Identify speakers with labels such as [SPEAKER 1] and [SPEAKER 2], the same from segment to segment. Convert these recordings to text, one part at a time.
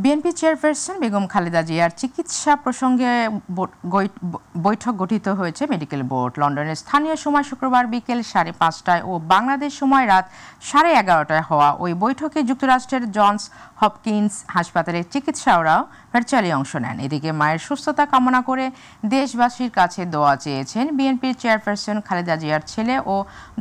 [SPEAKER 1] BNP chairperson Begum Khaleda জিয়ার চিকিৎসা প্রসঙ্গে বৈঠক গঠিত হয়েছে মেডিকেল বোর্ড। লন্ডনের স্থানীয় সময় শুক্রবার বিকেল 5:30টায় ও বাংলাদেশ সময় রাত 11:30টায় হওয়া ওই বৈঠকে যুক্তরাষ্ট্রের জনস হপকিন্স হাসপাতালের চিকিৎসকরাও ভার্চুয়ালি অংশ নেন। এদিকে মায়ের সুস্থতা কামনা করে দেশবাসীর কাছে দোয়া চেয়েছেন বিএনপির চেয়ারপারসন খালেদা জিয়ার ছেলে ও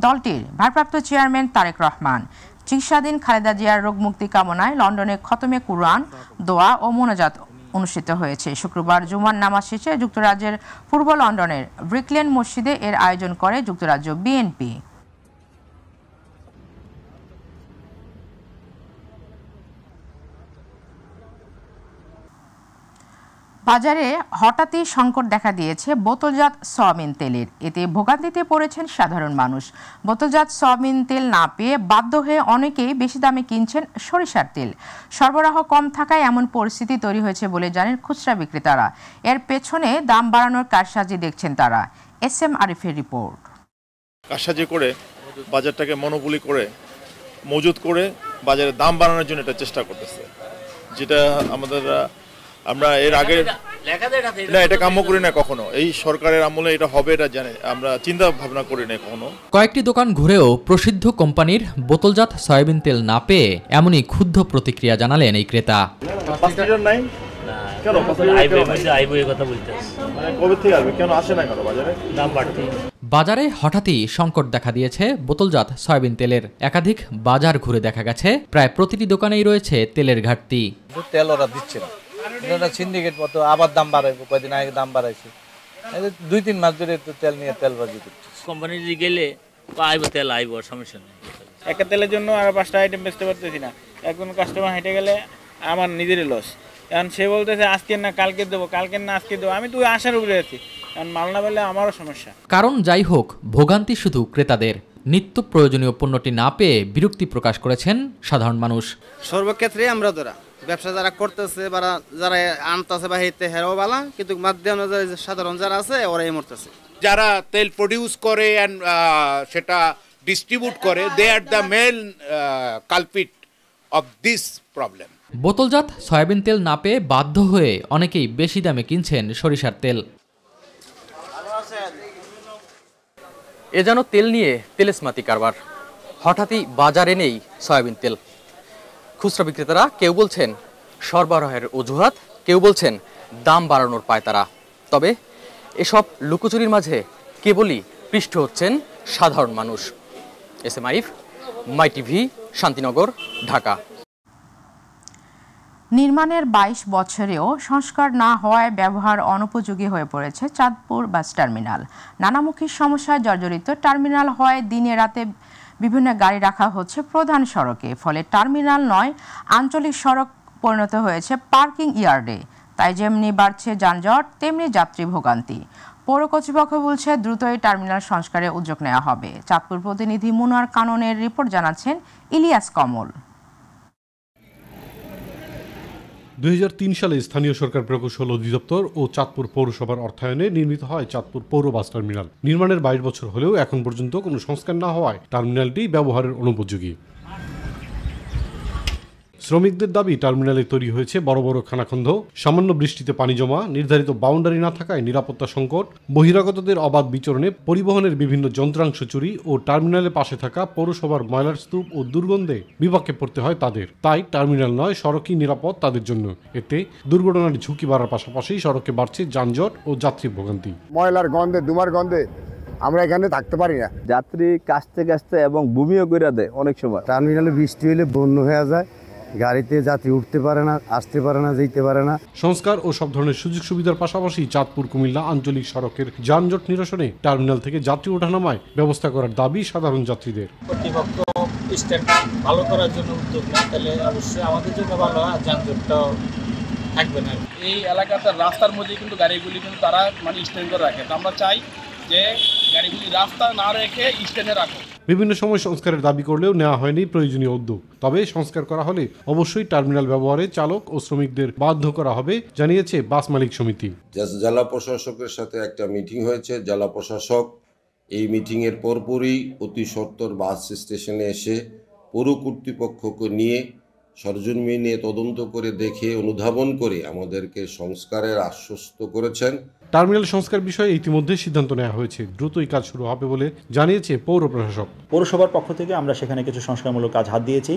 [SPEAKER 1] দলটির ভারপ্রাপ্ত চেয়ারম্যান তারেক রহমান। চিকিৎসাধীন খালেদা জিয়ার রোগমুক্তি কামনায় লন্ডনে খতমে কুরআন, দোয়া ও মোনাজাত অনুষ্ঠিত হয়েছে। শুক্রবার জুমার নামাজ শেষে যুক্তরাজ্যের পূর্ব লন্ডনের ব্রিকলেন মসজিদে এর আয়োজন করে যুক্তরাজ্য বিএনপি। বাজারে হঠাৎই সংকট দেখা দিয়েছে বোতলজাত সয়াবিন তেলের। এতে ভোগান্তিতে পড়েছেন সাধারণ মানুষ। বোতলজাত সয়াবিন তেল না পেয়ে বাধ্য হয়ে অনেকেই বেশি দামে কিনছেন সরিষার তেল। সরবরাহ কম থাকায় এমন পরিস্থিতি তৈরি হয়েছে বলে জানেন খুচরা বিক্রেতারা। এর পেছনে দাম বাড়ানোর কারসাজি দেখছেন তারা। SM আরিফের রিপোর্ট।
[SPEAKER 2] কারসাজি করে বাজারটাকে মনোপলি করে মজুত করে বাজারে দাম বাড়ানোর জন্য এটা চেষ্টা করতেছে, যেটা আমরা এর আগে না এটা কাম্য করি না কখনো। এই সরকারের আমলে এটা হবে এটা জানে, আমরা চিন্তা ভাবনা করি না কখনো।
[SPEAKER 3] কয়েকটি দোকান ঘুরেও প্রসিদ্ধ কোম্পানির বোতলজাত সয়াবিন তেল না পেয়ে এমনই ক্ষুব্ধ প্রতিক্রিয়া জানালেন এই ক্রেতা। বাজারে হঠাৎই সংকট দেখা দিয়েছে বোতলজাত সয়াবিন তেলের। একাধিক বাজার ঘুরে দেখা গেছে প্রায় প্রতিটি দোকানেই রয়েছে তেলের ঘাটতি।
[SPEAKER 4] তেল ওরা দিচ্ছে না, সিন্ডিকেট মতো আবার দাম বাড়াইবো, কয়েকদিন আগে দাম বাড়াইছে, 2-3 মাস ধরে তেল নিয়ে তেলবাজি করছে।
[SPEAKER 5] কোম্পানি গেলে আইবো তেল আইবো, সমস্যা নেই।
[SPEAKER 6] একটা তেলের জন্য আর 5টা আইটেম বেচতে পারতেছি না। একজন কাস্টমার হেঁটে গেলে আমার নিজেরই লস। এখন সে বলতেছে আজকে না কালকে দেবো, কালকে না আজকে দেবো। আমি তো আশার উপরে আছি, কারণ মাল না পেলে আমারও সমস্যা।
[SPEAKER 3] কারণ যাই হোক, ভোগান্তি শুধু ক্রেতাদের। নিত্য প্রয়োজনীয় পণ্যটি না পেয়ে বিরক্তি প্রকাশ করেছেন সাধারণ মানুষ।
[SPEAKER 7] সর্বক্ষেত্রে আমরা ব্যবসা যারা করতেছে বা যারা আনতেছে বা হেঁটে হেরাও বালা, কিন্তু মাধ্যমে সাধারণ যারা আছে ওরাই মরতেছে।
[SPEAKER 8] যারা তেল প্রডিউস করে সেটা ডিস্ট্রিবিউট করে, they are the main culprit of this problem.
[SPEAKER 3] বোতলজাত সয়াবিন তেল না পেয়ে বাধ্য হয়ে অনেকেই বেশি দামে কিনছেন সরিষার তেল। এ যেন তেল নিয়ে তেলেসমাতি কারবার। হঠাৎই বাজারে নেই সয়াবিন তেল। খুচরা বিক্রেতারা কেউ বলছেন সরবরাহের অজুহাত, কেউ বলছেন দাম বাড়ানোর পায়তারা। তবে এসব লুকোচুরির মাঝে কেবলই পৃষ্ঠ হচ্ছেন সাধারণ মানুষ। SM আরিফ, মাই টিভি, শান্তিনগর, ঢাকা।
[SPEAKER 1] নির্মাণের 22 বছরেও সংস্কার না হওয়ায় ব্যবহার অনুপযোগী হয়ে পড়েছে চাঁদপুর বাস টার্মিনাল। নানামুখী সমস্যায় জর্জরিত টার্মিনাল হওয়ায় দিনে রাতে বিভিন্ন গাড়ি রাখা হচ্ছে প্রধান সড়কে। ফলে টার্মিনাল নয়, আঞ্চলিক সড়ক পরিণত হয়েছে পার্কিং ইয়ার্ডে। তাই যেমনি বাড়ছে যানজট, তেমনি যাত্রী ভোগান্তি। পৌর কর্তৃপক্ষ বলছে দ্রুতই টার্মিনাল সংস্কারে উদ্যোগ নেওয়া হবে। চাঁদপুর প্রতিনিধি মুনার কাননের রিপোর্ট জানাচ্ছেন ইলিয়াস কমল।
[SPEAKER 9] 2003 সালে স্থানীয় সরকার প্রকৌশল অধিদপ্তর ও চাঁদপুর পৌরসভার অর্থায়নে নির্মিত হয় চাঁদপুর পৌর বাস টার্মিনাল। নির্মাণের 22 বছর হলেও এখন পর্যন্ত কোনো সংস্কার না হওয়ায় টার্মিনালটি ব্যবহারের অনুপযোগী। শ্রমিকদের দাবি, টার্মিনালে তৈরি হয়েছে বড় বড় খানাখন্দ, সামান্য বৃষ্টিতে পানি জমা, নির্ধারিত বাউন্ডারি না থাকায় নিরাপত্তা সংকট, বহিরাগতদের অবাধ বিচরণে পরিবহনের বিভিন্ন যন্ত্রাংশ চুরি ও টার্মিনালের পাশে থাকা পৌরসভার ময়লার স্তূপ ও দুর্গন্ধে বিপাকে পড়তে হয় তাদের। তাই টার্মিনাল নয়, সড়কই নিরাপদ তাদের জন্য। এতে দুর্ঘটনার ঝুঁকি বাড়ার পাশাপাশি সড়কে বাড়ছে যানজট ও যাত্রী ভোগান্তি।
[SPEAKER 10] ময়লার গন্ধে, ধুমার গন্ধে আমরা এখানে থাকতে পারি না।
[SPEAKER 4] যাত্রী কাছতে কাছতে এবং বমিও করে দেয় অনেক সময়।
[SPEAKER 10] টার্মিনালে বৃষ্টি হলে বন্যা হয়ে যায়, গাড়িতে যাত্রী উঠতে পারে না, আসতে পারে না, যেতে পারে না।
[SPEAKER 9] সংস্কার ও সব ধরনের সুযোগ সুবিধার পাশাপাশি চাঁদপুর কুমিল্লা আঞ্চলিক সড়কের যানজট নিরসনে টার্মিনাল থেকে যাত্রী ওঠানামায় ব্যবস্থা করার দাবি সাধারণ যাত্রীদের।
[SPEAKER 6] কর্তৃপক্ষ স্ট্যান্ড ভালো করার জন্য উদ্যোগ নেয়, তাহলে অবশ্যই আমাদের জন্য ভালো হয়, যানজটটাও থাকবে না। এই এলাকাতে রাস্তার মধ্যে কিন্তু গাড়িগুলি কিন্তু তারা স্ট্যান্ড করে রাখে। আমরা চাই যে গাড়িগুলি রাস্তা না রেখে স্ট্যান্ডে রাখো।
[SPEAKER 9] বিভিন্ন সময় সংস্কারের দাবি করলেও নেওয়া হয়নি প্রয়োজনীয় উদ্যোগ। তবে সংস্কার করা হলে অবশ্যই টার্মিনাল ব্যবহারে চালক ও শ্রমিকদের বাধ্য করা হবে, জানিয়েছে বাস মালিক সমিতি।
[SPEAKER 11] জেলা প্রশাসকের সাথে একটা মিটিং হয়েছে। জেলা প্রশাসক এই মিটিংয়ের পরপরই অতি সত্বর বাস স্টেশনে এসে পৌর কর্তৃপক্ষকে নিয়ে সরজমিনে তদন্ত করে দেখে অনুধাবন করে আমাদেরকে সংস্কারের আশ্বস্ত করেছেন।
[SPEAKER 9] টার্মিনাল সংস্কার বিষয়ে ইতিমধ্যে সিদ্ধান্ত নেওয়া হয়েছে, দ্রুতই কাজ শুরু হবে বলে জানিয়েছে পৌর প্রশাসক।
[SPEAKER 12] পৌরসভার পক্ষ থেকে আমরা সেখানে কিছু সংস্কারমূলক কাজ হাত দিয়েছি,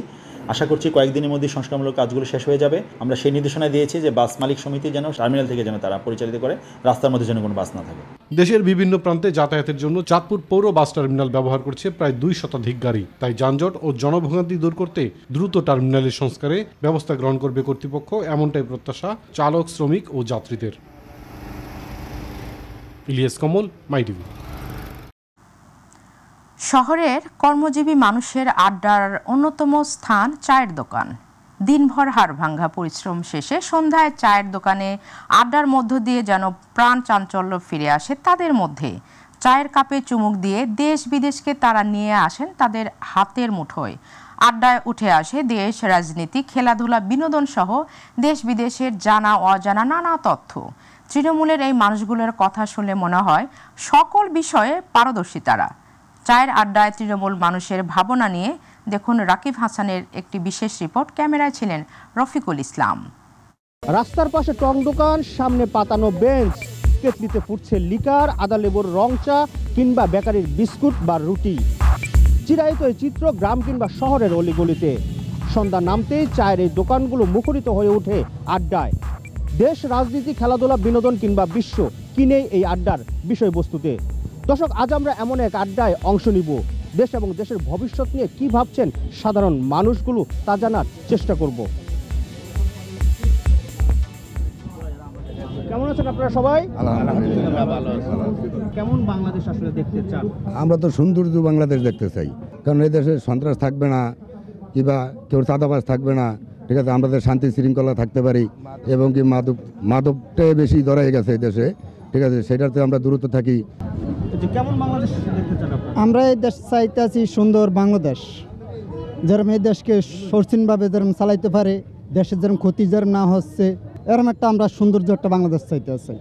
[SPEAKER 12] আশা করছি কয়েকদিনের মধ্যে সংস্কারমূলক কাজগুলো শেষ হয়ে যাবে। আমরা সেই নির্দেশনা দিয়েছি যে বাস মালিক সমিতি যেন টার্মিনাল থেকে যেন তারা পরিচালিত করে, রাস্তার মধ্যে যেন কোনো বাস না থাকে।
[SPEAKER 9] দেশের বিভিন্ন প্রান্তে যাতায়াতের জন্য চাঁদপুর পৌর বাস টার্মিনাল ব্যবহার করছে প্রায় 2 শতাধিক গাড়ি। তাই যানজট ও জনভোগান্তি দূর করতে দ্রুত টার্মিনালের সংস্কারে ব্যবস্থা গ্রহণ করবে কর্তৃপক্ষ, এমনটাই প্রত্যাশা চালক, শ্রমিক ও যাত্রীদের। ইলিয়াস কমল, মাই টিভি।
[SPEAKER 1] শহরের কর্মজীবী মানুষের আড্ডার অন্যতম স্থান চায়ের দোকান। দিনভর হাড়ভাঙ্গা পরিশ্রম শেষে সন্ধ্যায় চায়ের দোকানে আড্ডার মধ্য দিয়ে যেন প্রাণ চাঞ্চল্য ফিরে আসে তাদের মধ্যে। চায়ের কাপে চুমুক দিয়ে দেশ বিদেশকে তারা নিয়ে আসেন তাদের হাতের মুঠোয়। আড্ডায় উঠে আসে দেশ, রাজনীতি, খেলাধুলা, বিনোদন সহ দেশ বিদেশের জানা অজানা নানা তথ্য। তৃণমূলের এই মানুষগুলোর কথা শুনলে মনে হয় সকল বিষয়ে পারদর্শী তারা। চায়ের আড্ডায় তৃণমূল মানুষের ভাবনা নিয়ে দেখুন রাকিব হাসানের একটি বিশেষ রিপোর্ট। ক্যামেরায় ছিলেন রফিকুল ইসলাম।
[SPEAKER 13] রাস্তার পাশে টং দোকান, সামনে পাতানো বেঞ্চ, কেটলিতে ফুটছে লিকার, আদা লেবুর রং চা কিংবা বেকারির বিস্কুট বা রুটি। চিরায়ত এই চিত্র গ্রাম কিংবা শহরের অলিগলিতে। সন্ধ্যা নামতেই চায়ের এই দোকানগুলো মুখরিত হয়ে ওঠে আড্ডায়। দেশ, রাজনীতি, খেলাধুলা, বিনোদন কিংবা বিশ্ব কিনেই এই আড্ডার বিষয়বস্তুতে। দর্শক, আজ আমরা এমন এক আড্ডায় অংশ নিব। দেশ এবং দেশের ভবিষ্যৎ নিয়ে কি ভাবছেন সাধারণ মানুষগুলো তা জানার চেষ্টা করব। কেমন আছেন আপনারা সবাই? কেমন বাংলাদেশ আসলে দেখতে চান?
[SPEAKER 10] আমরা তো সৌন্দর্য বাংলাদেশ দেখতে চাই, কারণ এই দেশে সন্ত্রাস থাকবে না, কিংবা কেউ চাঁদাবাজ থাকবে না, ঠিক আছে, আমাদের শান্তি শৃঙ্খলা থাকতে পারি, এবং কি মাদকটাই বেশি ধরা গেছে এই দেশে, ঠিক আছে, সেটাতে আমরা দূরত্ব থাকি।
[SPEAKER 13] কেমন বাংলাদেশ দেখতে চান?
[SPEAKER 14] আমরা এই দেশ চাইতেছি সুন্দর বাংলাদেশ, যেরকম এই দেশকে সরসীনভাবে যেরকম চালাইতে পারে, দেশের যেরকম ক্ষতি যেরকম না হচ্ছে, এরকম একটা আমরা সৌন্দর্য একটা বাংলাদেশ চাইতে আছি।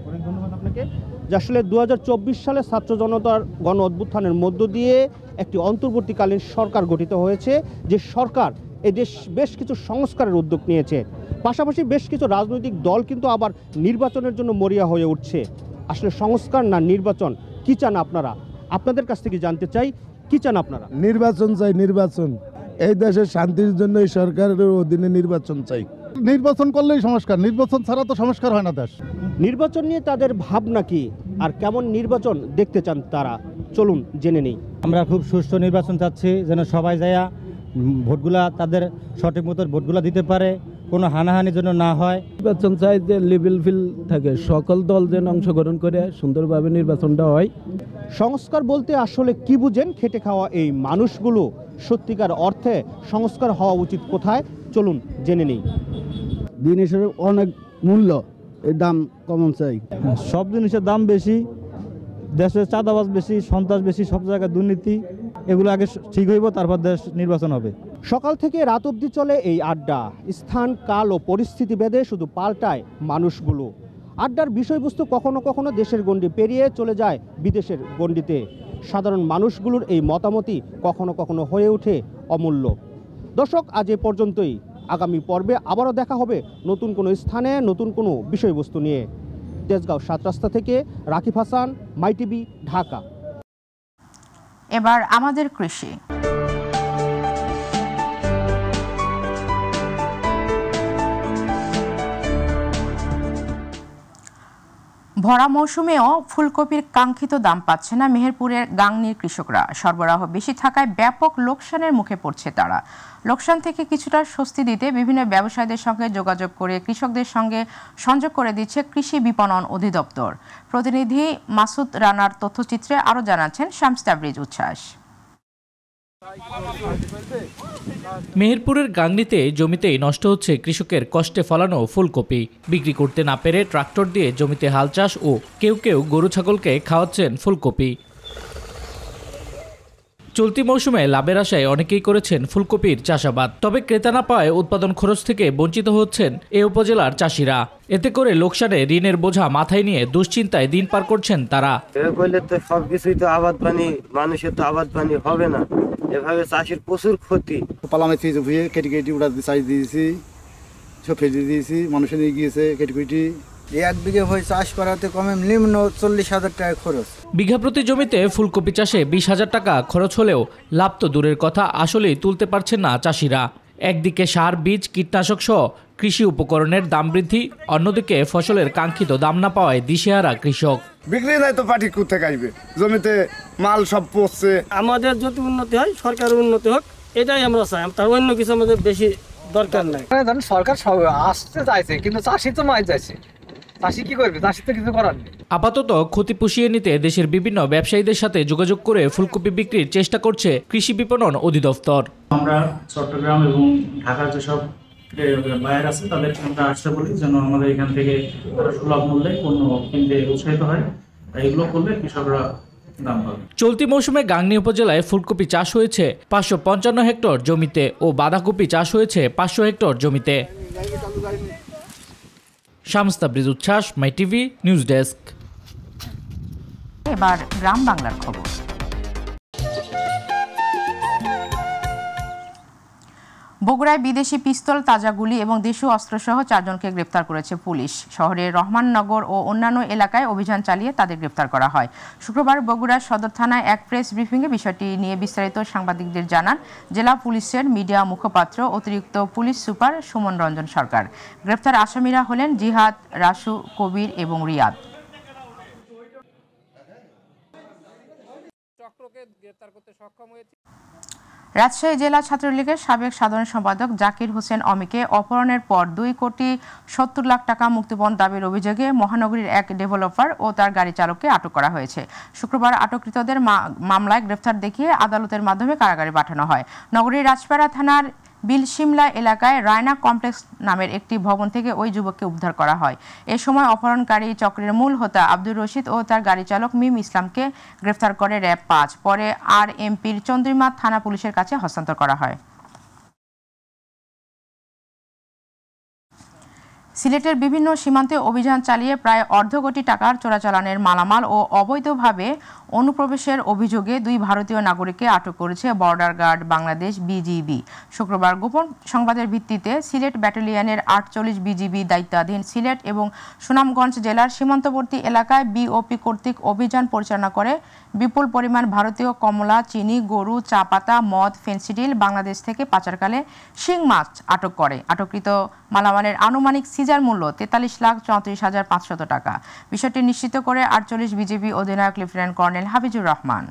[SPEAKER 13] অনেক ধন্যবাদ আপনাকে। যে আসলে 2024 সালে ছাত্র জনতার গণ অভ্যুত্থানের মধ্য দিয়ে একটি অন্তর্বর্তীকালীন সরকার গঠিত হয়েছে, যে সরকার এদেশ বেশ কিছু সংস্কারের উদ্যোগ নিয়েছে। পাশাপাশি বেশ কিছু রাজনৈতিক দল কিন্তু আবার নির্বাচনের জন্য মরিয়া হয়ে উঠছে। আসলে সংস্কার না নির্বাচন, কি চান আপনারা? আপনাদের কাছ থেকে জানতে চাই, কি চান আপনারা?
[SPEAKER 15] নির্বাচন চাই, নির্বাচন। এই দেশের শান্তির জন্য এই সরকারের অধীনে নির্বাচন চাই। নির্বাচন করলেই সংস্কার, নির্বাচন ছাড়া তো সংস্কার হয় না দেশ।
[SPEAKER 13] নির্বাচন নিয়ে তাদের ভাবনা কি, আর কেমন নির্বাচন দেখতে চান তারা, চলুন জেনে নেই।
[SPEAKER 14] আমরা খুব সুষ্ঠু নির্বাচন চাচ্ছি, যেন সবাই যায়া ভোটগুলা তাদের সঠিক মতো ভোটগুলা দিতে পারে, কোনো হানাহানি যেন না হয়।
[SPEAKER 15] নির্বাচন চাই যে লেভেল ফিল থাকে, সকল দল যেন অংশগ্রহণ করে সুন্দরভাবে নির্বাচনটা হয়।
[SPEAKER 13] সংস্কার বলতে আসলে কি বুঝেন খেটে খাওয়া এই মানুষগুলো? সত্যিকার অর্থে সংস্কার হওয়া উচিত কোথায়, চলুন জেনে নেই।
[SPEAKER 15] জিনিসের অনেক মূল্য, এর দাম কমন চাই।
[SPEAKER 14] সব জিনিসের দাম বেশি, দেশে চাঁদাবাজ বেশি, সন্ত্রাস বেশি, সব জায়গায় দুর্নীতি, এগুলো আগে ঠিক হইব, তারপর দেশ নির্বাচন হবে।
[SPEAKER 13] সকাল থেকে রাত অবধি চলে এই আড্ডা। স্থান, কাল ও পরিস্থিতি ভেদে শুধু পাল্টায় মানুষগুলো। আড্ডার বিষয়বস্তু কখনো কখনো দেশের গণ্ডি পেরিয়ে চলে যায় বিদেশের গণ্ডিতে। সাধারণ মানুষগুলোর এই মতামতই কখনো কখনো হয়ে ওঠে অমূল্য। দর্শক, আজ এ পর্যন্তই। আগামী পর্বে আবারও দেখা হবে নতুন কোনো স্থানে, নতুন কোনো বিষয়বস্তু নিয়ে। তেজগাঁও 7 রাস্তা থেকে রাকিব হাসান, মাই টিভি, ঢাকা।
[SPEAKER 1] এবার আমাদের কৃষি। ভরা মৌসুমেও ফুলকপির কাঙ্ক্ষিত দাম পাচ্ছে না মেহেরপুরের গাংনীর কৃষকরা। সরবরাহ বেশি থাকায় ব্যাপক লোকসানের মুখে পড়ছে তারা। লোকসান থেকে কিছুটা স্বস্তি দিতে বিভিন্ন ব্যবসায়ীদের সঙ্গে যোগাযোগ করে কৃষকদের সঙ্গে সংযোগ করে দিচ্ছে কৃষি বিপণন অধিদপ্তর। প্রতিনিধি মাসুদ রানার তথ্যচিত্রে আরও জানাচ্ছেন শামস তাবরিজ উচ্ছ্বাস।
[SPEAKER 16] মেহেরপুরের গাংনীতে জমিতেই নষ্ট হচ্ছে কৃষকের কষ্টে ফলানো ফুলকপি। বিক্রি করতে না পেরে ট্রাক্টর দিয়ে জমিতে হাল চাষ ও কেউ কেউ গরু ছাগলকে খাওয়াচ্ছেন ফুলকপি। চলতি মৌসুমে লাভের আশায় অনেকেই করেছেন ফুলকপির চাষাবাদ, তবে ক্রেতা না পাওয়ায় উৎপাদন খরচ থেকে বঞ্চিত হচ্ছেন এ উপজেলার চাষিরা। এতে করে লোকসানে ঋণের বোঝা মাথায় নিয়ে দুশ্চিন্তায় দিন পার করছেন তারা।
[SPEAKER 17] সবকিছুই তো আবাদ পানি, মানুষের তো আবাদ পানি হবে না, এভাবে চাষের প্রচুর ক্ষতি।
[SPEAKER 18] পালামে ফিজে ভুয়ে কেটে কেটে উড়া চাষ দিয়েছি, সব ফেলে দিয়েছি, মানুষের নিয়ে গিয়েছে কেটে কেটে।
[SPEAKER 17] এই 1 বিঘে ভুঁই চাষ করাতে কমে নিম্ন 40,000 টাকা খরচ।
[SPEAKER 16] বিঘা প্রতি জমিতে ফুলকপি চাষে 20,000 টাকা খরচ হলেও লাভ তো দূরের কথা, আসলেই তুলতে পারছেন না চাষিরা। একদিকে সার, বীজ, কীটনাশক সহ কৃষি উপকরণের দাম বৃদ্ধি, অন্যদিকে ফসলের কাঙ্ক্ষিত দাম না পাওয়ায় দিশেহারা কৃষক।
[SPEAKER 18] বিক্রি নাই তো পাটি কোথায় আসবে, জমিতে মাল সব পচছে।
[SPEAKER 19] আমাদের যদি উন্নতি হয়, সরকারের উন্নতি হোক, এটাই আমরা চাই। তার অন্য কিছু আমাদের বেশি দরকার নাই।
[SPEAKER 20] সরকার আসতে চাইছে কিন্তু চাষি তো মাই যাচ্ছে, চাষি কি করবে? চাষি তো কিছু করার নেই।
[SPEAKER 16] আপাতত ক্ষতি পুষিয়ে নিতে দেশের বিভিন্ন ব্যবসায়ীদের সাথে যোগাযোগ করে ফুলকপি বিক্রির চেষ্টা করছে কৃষি বিপণন অধিদপ্তর।
[SPEAKER 21] আমরা চট্টগ্রাম এবং ঢাকার যেসব বায়ার আছে তাদেরকে আমরা আসতে বলি যেন আমাদের এখান থেকে সুলভ মূল্যে পণ্য কিনতে উৎসাহিত হয়। এগুলো করলে কৃষকরা দাম পাবে।
[SPEAKER 16] চলতি মৌসুমে গাংনী উপজেলায় ফুলকপি চাষ হয়েছে 555 হেক্টর জমিতে ও বাঁধাকপি চাষ হয়েছে 500 হেক্টর জমিতে। শামস তাবরিজ উচ্ছ্বাস, মাই টিভি নিউজ ডেস্ক।
[SPEAKER 1] এবার গ্রাম বাংলার খবর। বগুড়ায় বিদেশি পিস্তল, তাজা গুলি এবং দেশীয় অস্ত্রসহ 4 জনকে গ্রেপ্তার করেছে পুলিশ। শহরের রহমাননগর ও অন্যান্য এলাকায় অভিযান চালিয়ে তাদের গ্রেপ্তার করা হয়। শুক্রবার বগুড়া সদর থানায় এক প্রেস ব্রিফিংয়ে বিষয়টি নিয়ে বিস্তারিত সাংবাদিকদের জানান জেলা পুলিশের মিডিয়া মুখপাত্র অতিরিক্ত পুলিশ সুপার সুমন রঞ্জন সরকার। গ্রেপ্তার আসামিরা হলেন জিহাদ, রাসু, কবির এবং রিয়াদ। রাজশাহী জেলা ছাত্রলীগের সাবেক সাধারণ সম্পাদক জাকির হোসেন অমিকে অপহরণের পর 2,70,00,000 টাকা মুক্তিপণ দাবির অভিযোগে মহানগরীর এক ডেভেলপার ও তার গাড়ি চালককে আটক করা হয়েছে। শুক্রবার আটককৃতদের মামলায় গ্রেফতার দেখিয়ে আদালতের মাধ্যমে কারাগারে পাঠানো হয়। নগরীর রাজপাড়া থানার বিলশিমলা এলাকায় রায়না কমপ্লেক্স নামের একটি ভবন থেকে ওই যুবককে উদ্ধার করা হয়। এ সময় অপহরণকারী চক্রের মূল হোতা আব্দুর রশিদ ও তার গাড়ি চালক মিম ইসলামকে গ্রেফতার করে র‍্যাব ৫। পরে RMPর চন্দ্রিমা থানা পুলিশের কাছে হস্তান্তর করা হয়। সিলেটের বিভিন্ন সীমান্তে অভিযান চালিয়ে প্রায় 1.5 কোটি টাকার চোরাচালানের মালামাল ও অবৈধভাবে অনুপ্রবেশের অভিযোগে 2 ভারতীয় নাগরিককে আটক করেছে বর্ডার গার্ড বাংলাদেশ BGB। শুক্রবার গোপন সংবাদের ভিত্তিতে সিলেট ব্যাটালিয়নের 48 BGB দায়িত্বাধীন সিলেট এবং সুনামগঞ্জ জেলার সীমান্তবর্তী এলাকায় BOP কর্তৃক অভিযান পরিচালনা করে বিপুল পরিমাণ ভারতীয় কমলা, চিনি, গরু, চা পাতা, মদ, ফেন্সিডিল বাংলাদেশ থেকে পাচারকালে শিং মাছ আটক করে। আটককৃত মালামালের আনুমানিক সিজার মূল্য 43,34,500 টাকা। বিষয়টি নিশ্চিত করে 48 BGB অধিনায়ক লেফটেন্যান্ট কর্নেল হাফিজুর রহমান।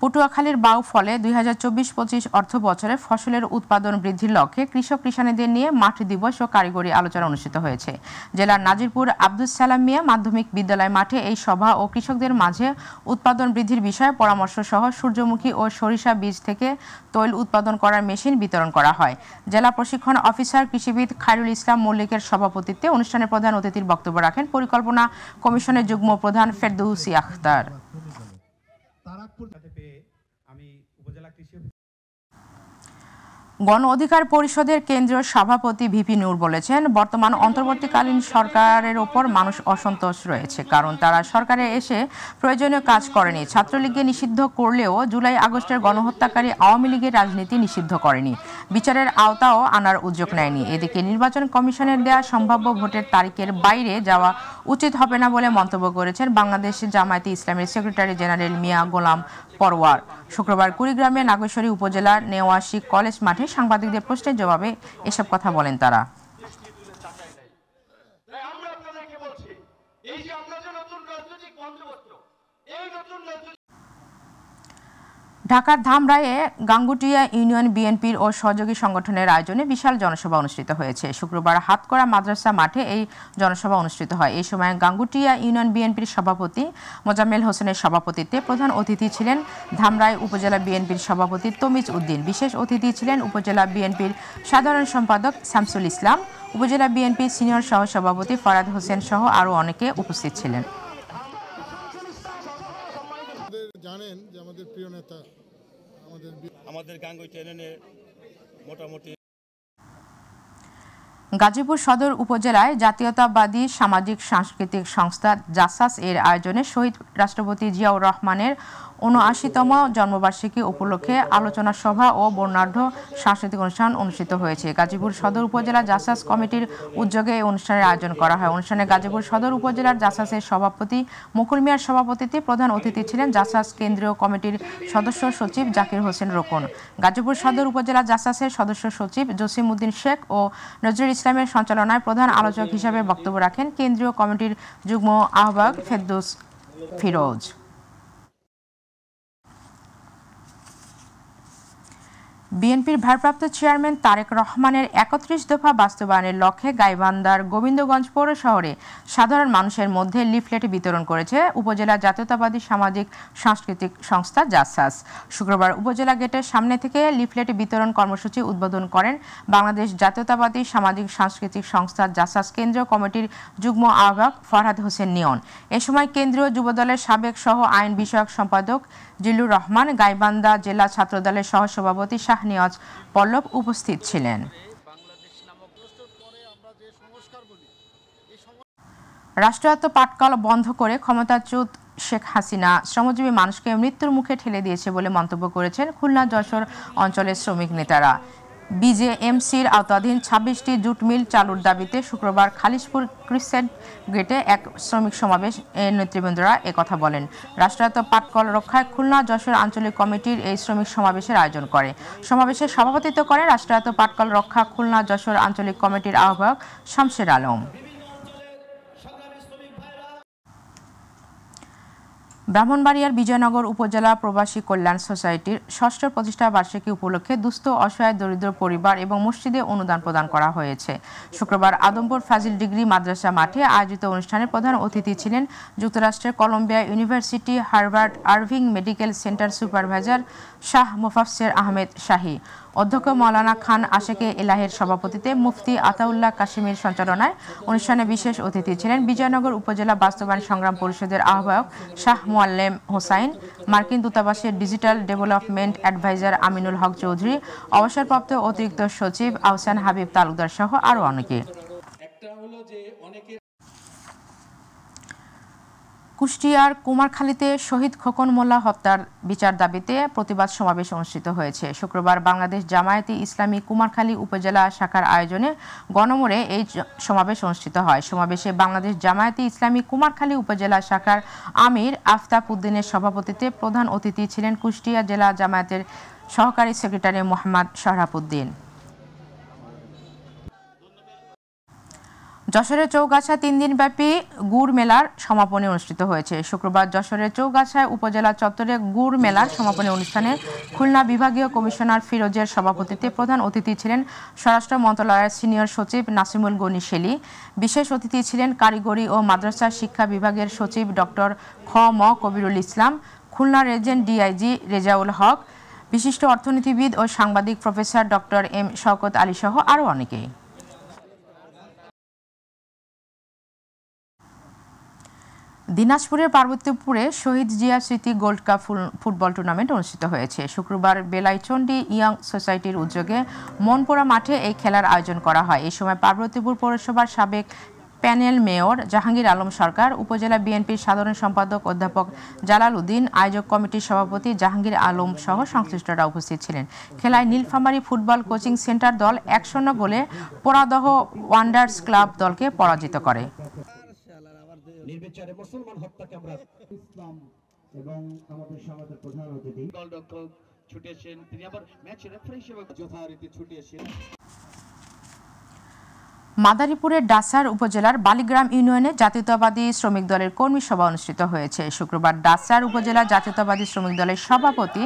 [SPEAKER 1] পটুয়াখালীর বাউফলে 2024-25 অর্থ বছরে ফসলের উৎপাদন বৃদ্ধির লক্ষ্যে কৃষক কিষানীদের নিয়ে মাঠ দিবস ও কারিগরি আলোচনা অনুষ্ঠিত হয়েছে। জেলার নাজিরপুর আব্দুস সালাম মিয়া মাধ্যমিক বিদ্যালয় মাঠে এই সভা ও কৃষকদের মাঝে উৎপাদন বৃদ্ধির বিষয়ে পরামর্শ সহ সূর্যমুখী ও সরিষা বীজ থেকে তৈল উৎপাদন করার মেশিন বিতরণ করা হয়। জেলা প্রশিক্ষণ অফিসার কৃষিবিদ খায়রুল ইসলাম মল্লিকের সভাপতিত্বে অনুষ্ঠানে প্রধান অতিথির বক্তব্য রাখেন পরিকল্পনা কমিশনের যুগ্ম প্রধান ফেরদৌসী আখতার। গণ অধিকার পরিষদের কেন্দ্রীয় সভাপতি ভিপি নূর বলেছেন, বর্তমান অন্তর্বর্তীকালীন সরকারের ওপর মানুষ অসন্তোষ রয়েছে, কারণ তারা সরকারে এসে প্রয়োজনীয় কাজ করেনি। ছাত্রলীগকে নিষিদ্ধ করলেও জুলাই আগস্টের গণহত্যাকারী আওয়ামী লীগের রাজনীতি নিষিদ্ধ করেনি, বিচারের আওতাও আনার উদ্যোগ নেয়নি। এদিকে নির্বাচন কমিশনের দেয়া সম্ভাব্য ভোটের তারিখের বাইরে যাওয়া উচিত হবে না বলে মন্তব্য করেছেন বাংলাদেশ জামায়াতে ইসলামের সেক্রেটারি জেনারেল মিয়া গোলাম পরওয়ার। শুক্রবার কুড়িগ্রামে নাগেশ্বরী উপজেলার নেওয়াশিক কলেজ মাঠে সাংবাদিকদের প্রশ্নের জবাবে এসব কথা বলেন তারা। ঢাকার ধামরাইয়ে গাঙ্গুটিয়া ইউনিয়ন বিএনপির ও সহযোগী সংগঠনের আয়োজনে বিশাল জনসভা অনুষ্ঠিত হয়েছে। শুক্রবার হাতকড়া মাদ্রাসা মাঠে এই জনসভা অনুষ্ঠিত হয়। এই সময় গাঙ্গুটিয়া ইউনিয়ন বিএনপির সভাপতি মোজাম্মেল হোসেনের সভাপতিত্বে প্রধান অতিথি ছিলেন ধামরাই উপজেলা বিএনপির সভাপতি তমিজ উদ্দিন। বিশেষ অতিথি ছিলেন উপজেলা বিএনপির সাধারণ সম্পাদক শামসুল ইসলাম, উপজেলা বিএনপির সিনিয়র সহসভাপতি ফরাদ হোসেন সহ আরও অনেকে উপস্থিত ছিলেন।
[SPEAKER 22] জানেন যে আমাদের প্রিয় নেতা আমাদের গাঙ্গুটিয়া ইউনিয়নের মোটামুটি
[SPEAKER 1] গাজীপুর সদর উপজেলায় জাতীয়তাবাদী সামাজিক সাংস্কৃতিক সংস্থা জাসাস এর আয়োজনে শহীদ রাষ্ট্রপতি জিয়াউর রহমানের ৭৯তম জন্মবার্ষিকী উপলক্ষে আলোচনা সভা ও বর্ণাঢ্য সাংস্কৃতিক অনুষ্ঠান অনুষ্ঠিত হয়েছে। গাজীপুর সদর উপজেলা জাসাস কমিটির উদ্যোগে এই অনুষ্ঠানের আয়োজন করা হয়। অনুষ্ঠানে গাজীপুর সদর উপজেলার জাসাসের সভাপতি মুকুল মিয়ার সভাপতিত্বে প্রধান অতিথি ছিলেন জাসাস কেন্দ্রীয় কমিটির সদস্য সচিব জাকির হোসেন রোকন। গাজীপুর সদর উপজেলা জাসাসের সদস্য সচিব জসিম উদ্দিন শেখ ও নজরুল ইসলামের সঞ্চালনায় প্রধান আলোচক হিসেবে বক্তব্য রাখেন কেন্দ্রীয় কমিটির যুগ্ম আহ্বায়ক ফেরদৌস ফিরোজ। বিএনপির ভারপ্রাপ্ত চেয়ারম্যান তারেক রহমানের ৩১ দফা বাস্তবায়নের লক্ষ্যে গাইবান্ধার গোবিন্দগঞ্জ পৌর শহরে সাধারণ মানুষের মধ্যে লিফলেট বিতরণ করেছে উপজেলা জাতীয়তাবাদী সামাজিক সাংস্কৃতিক সংস্থা জাসাস। শুক্রবার উপজেলা গেটের সামনে থেকে লিফলেট বিতরণ কর্মসূচি উদ্বোধন করেন বাংলাদেশ জাতীয়তাবাদী সামাজিক সাংস্কৃতিক সংস্থা জাসাস কেন্দ্রীয় কমিটির যুগ্ম আহ্বায়ক ফরহাদ হোসেন নিয়ন। এ সময় কেন্দ্রীয় যুবদলের সাবেক সহ আইন বিষয়ক সম্পাদক জিল্লুর রহমান, গাইবান্ধা জেলা ছাত্রদলের সহসভাপতি শাহনিয়াজ পল্লব উপস্থিত ছিলেন। রাষ্ট্রায়ত্ত পাটকল বন্ধ করে ক্ষমতাচ্যুত শেখ হাসিনা শ্রমজীবী মানুষকে মৃত্যুর মুখে ঠেলে দিয়েছে বলে মন্তব্য করেছেন খুলনা যশোর অঞ্চলের শ্রমিক নেতারা। বিজেএমসির আওতাধীন ২৬টি জুট মিল চালুর দাবিতে শুক্রবার খালিশপুর ক্রিসেন্ট গেটে এক শ্রমিক সমাবেশ নেতৃবৃন্দরা একথা বলেন। রাষ্ট্রায়ত্ত পাটকল রক্ষায় খুলনা যশোর আঞ্চলিক কমিটির এই শ্রমিক সমাবেশের আয়োজন করে। সমাবেশে সভাপতিত্ব করেন রাষ্ট্রায়ত্ত পাটকল রক্ষা খুলনা যশোর আঞ্চলিক কমিটির আহ্বায়ক শামসের আলম। ব্রাহ্মণবাড়িয়ার বিজয়নগর উপজেলা প্রবাসী কল্যাণ সোসাইটির ৬ষ্ঠ প্রতিষ্ঠা বার্ষিকী উপলক্ষে দুস্থ অসহায় দরিদ্র পরিবার এবং মসজিদে অনুদান প্রদান করা হয়েছে। শুক্রবার আদমপুর ফাজিল ডিগ্রি মাদ্রাসা মাঠে আয়োজিত অনুষ্ঠানে প্রধান অতিথি ছিলেন যুক্তরাষ্ট্রের Columbia University Harvard Irving medical center supervisor Shah মোফাফসের আহমেদ শাহী। অধ্যক্ষ মাওলানা খান আশেকে এলাহের সভাপতিত্বে মুফতি আতাউল্লাহ কাশিমের সঞ্চালনায় অনুষ্ঠানে বিশেষ অতিথি ছিলেন বিজয়নগর উপজেলা বাস্তবায়ন সংগ্রাম পরিষদের আহ্বায়ক শাহ মোয়াল্লেম হোসাইন, মার্কিন দূতাবাসের digital development adviser Aminul Haque Chowdhury, অবসরপ্রাপ্ত অতিরিক্ত সচিব আহসান হাবিব তালুকদার সহ আরও অনেকে। কুষ্টিয়ার কুমারখালীতে শহীদ খোকন মোল্লা হত্যার বিচার দাবিতে প্রতিবাদ সমাবেশ অনুষ্ঠিত হয়েছে। শুক্রবার বাংলাদেশ জামায়াতে ইসলামী কুমারখালী উপজেলা শাখার আয়োজনে গণমোড়ে এই সমাবেশ অনুষ্ঠিত হয়। সমাবেশে বাংলাদেশ জামায়াতে ইসলামী কুমারখালী উপজেলা শাখার আমির আফতাব উদ্দিনের সভাপতিত্বে প্রধান অতিথি ছিলেন কুষ্টিয়া জেলা জামায়াতের সহকারী সেক্রেটারি মোহাম্মদ শহরাব উদ্দিন। যশোরের চৌগাছায় ৩ দিনব্যাপী গুড় মেলার সমাপনী অনুষ্ঠিত হয়েছে। শুক্রবার যশোরের চৌগাছায় উপজেলা চত্বরে গুড় মেলার সমাপনী অনুষ্ঠানে খুলনা বিভাগীয় কমিশনার ফিরোজের সভাপতিত্বে প্রধান অতিথি ছিলেন স্বরাষ্ট্র মন্ত্রণালয়ের সিনিয়র সচিব নাসিমুল গনি শেলী। বিশেষ অতিথি ছিলেন কারিগরি ও মাদ্রাসা শিক্ষা বিভাগের সচিব ডক্টর খ ম কবিরুল ইসলাম, খুলনা রেঞ্জেন্ট ডিআইজি রেজাউল হক, বিশিষ্ট অর্থনীতিবিদ ও সাংবাদিক professor doctor M Shawkat Ali সহ আরও অনেকেই। দিনাজপুরের পার্বতীপুরে শহীদ জিয়া স্মৃতি গোল্ড কাপ ফুটবল টুর্নামেন্ট অনুষ্ঠিত হয়েছে। শুক্রবার বেলাইচন্ডী ইয়ং সোসাইটির উদ্যোগে মনপুরা মাঠে এই খেলার আয়োজন করা হয়। এই সময় পার্বতীপুর পৌরসভার সাবেক প্যানেল মেয়র জাহাঙ্গীর আলম সরকার, উপজেলা বিএনপির সাধারণ সম্পাদক অধ্যাপক জালাল উদ্দিন, আয়োজক কমিটির সভাপতি জাহাঙ্গীর আলম সহ সংশ্লিষ্টরা উপস্থিত ছিলেন। খেলায় নীলফামারী ফুটবল কোচিং সেন্টার দল ১-০ গোলে পোড়াদহ ওয়ান্ডার্স ক্লাব দলকে পরাজিত করে।
[SPEAKER 2] নির্বিচারে মুসলমান হত্যাকে আমরা ইসলাম এবং আমাদের সমাজের প্রধান অতিথি গোলরক্ষক ছুটেছেন, তিনি আবার ম্যাচ রেফারি হিসেবে যথারীতি ছুটেছেন।
[SPEAKER 1] মাদারীপুরের ডাসার উপজেলার বালিগ্রাম ইউনিয়নে জাতীয়তাবাদী শ্রমিক দলের কর্মী সভা অনুষ্ঠিত হয়েছে। শুক্রবার ডাসার উপজেলা জাতীয়তাবাদী শ্রমিক দলের সভাপতি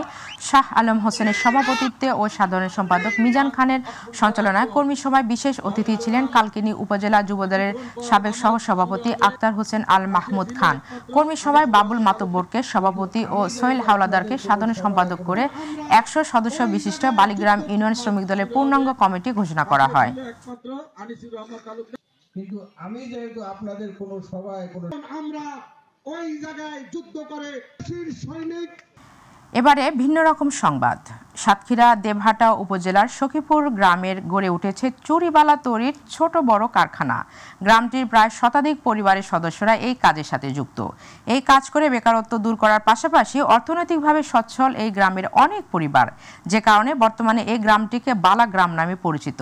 [SPEAKER 1] শাহ আলম হোসেনের সভাপতিত্বে ও সাধারণ সম্পাদক মিজান খানের সঞ্চালনায় কর্মী সভায় বিশেষ অতিথি ছিলেন কালকিনি উপজেলা যুবদলের সাবেক সহসভাপতি আক্তার হোসেন আল মাহমুদ খান। কর্মী সভায় বাবুল মাতব্বরকে সভাপতি ও সোহেল হাওলাদারকে সাধারণ সম্পাদক করে ১০০ সদস্য বিশিষ্ট বালিগ্রাম ইউনিয়ন শ্রমিক দলের পূর্ণাঙ্গ কমিটি ঘোষণা করা হয়।
[SPEAKER 2] কিন্তু আমি যেহেতু আপনাদের কোনো সভায় কোনো আমরা ওই জায়গায় যুদ্ধ করে সৈনিক।
[SPEAKER 1] এবারে ভিন্ন রকম সংবাদ। সাতক্ষীরা দেবহাটা উপজেলার সখীপুর গ্রামের গড়ে উঠেছে চুরিবালা তৈরির ছোট বড় কারখানা। গ্রামটির প্রায় শতাধিক পরিবারের সদস্যরা এই কাজের সাথে যুক্ত। এই কাজ করে বেকারত্ব দূর করার পাশাপাশি অর্থনৈতিকভাবে সচ্ছল এই গ্রামের অনেক পরিবার, যে কারণে বর্তমানে এই গ্রামটিকে বালা গ্রাম নামে পরিচিত।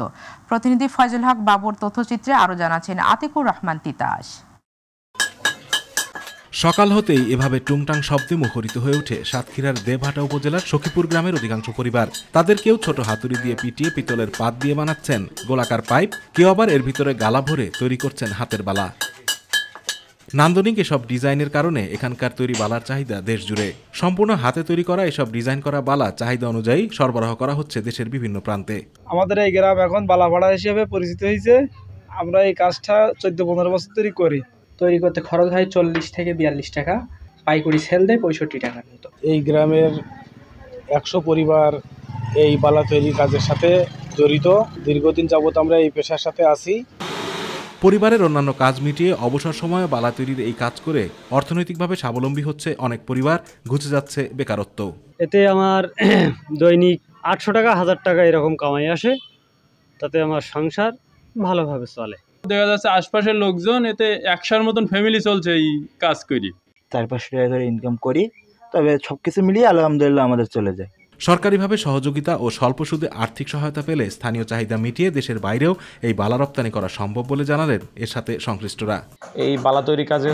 [SPEAKER 1] প্রতিনিধি ফয়জুল হক বাবুর তথ্যচিত্রে আরও জানাচ্ছেন আতিকুর রহমান তিতাস।
[SPEAKER 5] সকাল হতেই এভাবে টুংটাং শব্দে মুখরিত হয়ে ওঠে সাতক্ষীরার দেবহাটা উপজেলার সখীপুর গ্রামের অধিকাংশ পরিবার। তাদের কেউ ছোট হাতুড়ি দিয়ে পিটিয়ে পিতলের পাত দিয়ে বানাচ্ছেন গোলাকার পাইপ, কেউ আবার এর ভিতরে গালা ভরে তৈরি করছেন হাতের বালা। নান্দনিক এসব ডিজাইনের কারণে এখানকার তৈরি বালার চাহিদা দেশ জুড়ে। সম্পূর্ণ হাতে তৈরি করা এসব ডিজাইন করা বালা চাহিদা অনুযায়ী সরবরাহ করা হচ্ছে দেশের বিভিন্ন প্রান্তে।
[SPEAKER 7] আমাদের এই গ্রাম এখন বালাপাড়া হিসেবে পরিচিত হয়েছে। আমরা এই কাজটা 14-15 বছর ধরে করি।
[SPEAKER 23] তৈরি করতে খরচ হয় 40 থেকে 42 টাকা, পাইকারি সেল দেয় 65 টাকার মতো।
[SPEAKER 7] এই গ্রামের 100 পরিবার এই বালা তৈরির কাজের সাথে জড়িত। দীর্ঘদিন যাবত আমরা এই পেশার সাথে আছি।
[SPEAKER 5] পরিবারের অন্যান্য কাজ মিটিয়ে অবসর সময়ে বালা তৈরির এই কাজ করে অর্থনৈতিকভাবে স্বাবলম্বী হচ্ছে অনেক পরিবার, ঘুচে যাচ্ছে বেকারত্ব।
[SPEAKER 24] এতে আমার দৈনিক 800 টাকা 1000 টাকা এরকম কামাই আসে, তাতে আমার সংসার ভালোভাবে চলে।
[SPEAKER 6] দেখা যাচ্ছে আশপাশের লোকজন এতে 100-র মতন ফ্যামিলি চলছে এই কাজ করি।
[SPEAKER 25] 4-5 টাকা করে ইনকাম করি, তবে সবকিছু মিলিয়ে আলহামদুলিল্লাহ আমাদের চলে যায়।
[SPEAKER 5] সরকারিভাবে সহযোগিতা ও স্বল্প সুদে আর্থিক সহায়তা পেলে স্থানীয় চাহিদা মিটিয়ে দেশের বাইরেও এই বালা রপ্তানি করা সম্ভব বলে জানালেন এর সাথে সংশ্লিষ্টরা।
[SPEAKER 26] এই বালা তৈরি কাজে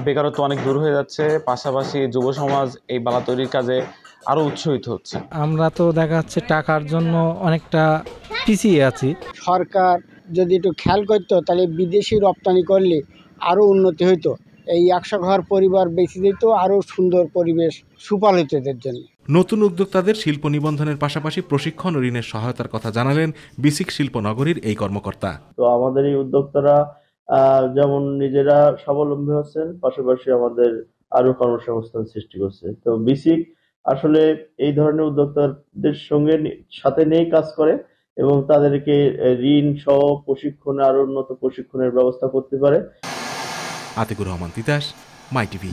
[SPEAKER 26] বেকারত্ব অনেক দূর হয়ে যাচ্ছে, পাশাপাশি যুব সমাজ এই বালা তৈরির কাজে আরো উৎসাহিত হচ্ছে।
[SPEAKER 27] আমরা তো দেখা যাচ্ছে টাকার জন্য অনেকটা পিছিয়ে আছি।
[SPEAKER 28] সরকার যদি একটু খেয়াল করতো তাহলে বিদেশি রপ্তানি করলে আরও উন্নতি হইতো। এই 100 ঘর পরিবার বেশি দিত, আরও সুন্দর পরিবেশ সুফল হতো এদের জন্য।
[SPEAKER 5] নতুন উদ্যোক্তাদের শিল্প নিবন্ধনের পাশাপাশি প্রশিক্ষণ ও ঋণের সহায়তার কথা জানালেন বিসিক শিল্পনগরীর এই কর্মকর্তা।
[SPEAKER 29] তো আমাদের এই উদ্যোক্তারা যেমন নিজেরা স্বাবলম্বী হচ্ছেন, পাশাপাশি আমাদের আরো কর্মসংস্থান সৃষ্টি করছে। তো বিসিক আসলে এই ধরনের উদ্যোক্তাদের সাথে নিয়ে কাজ করে এবং তাদেরকে ঋণ সহ প্রশিক্ষণে আরো উন্নত প্রশিক্ষণের ব্যবস্থা করতে পারে।
[SPEAKER 5] আতিকুর রহমান তিতাস, মাই টিভি।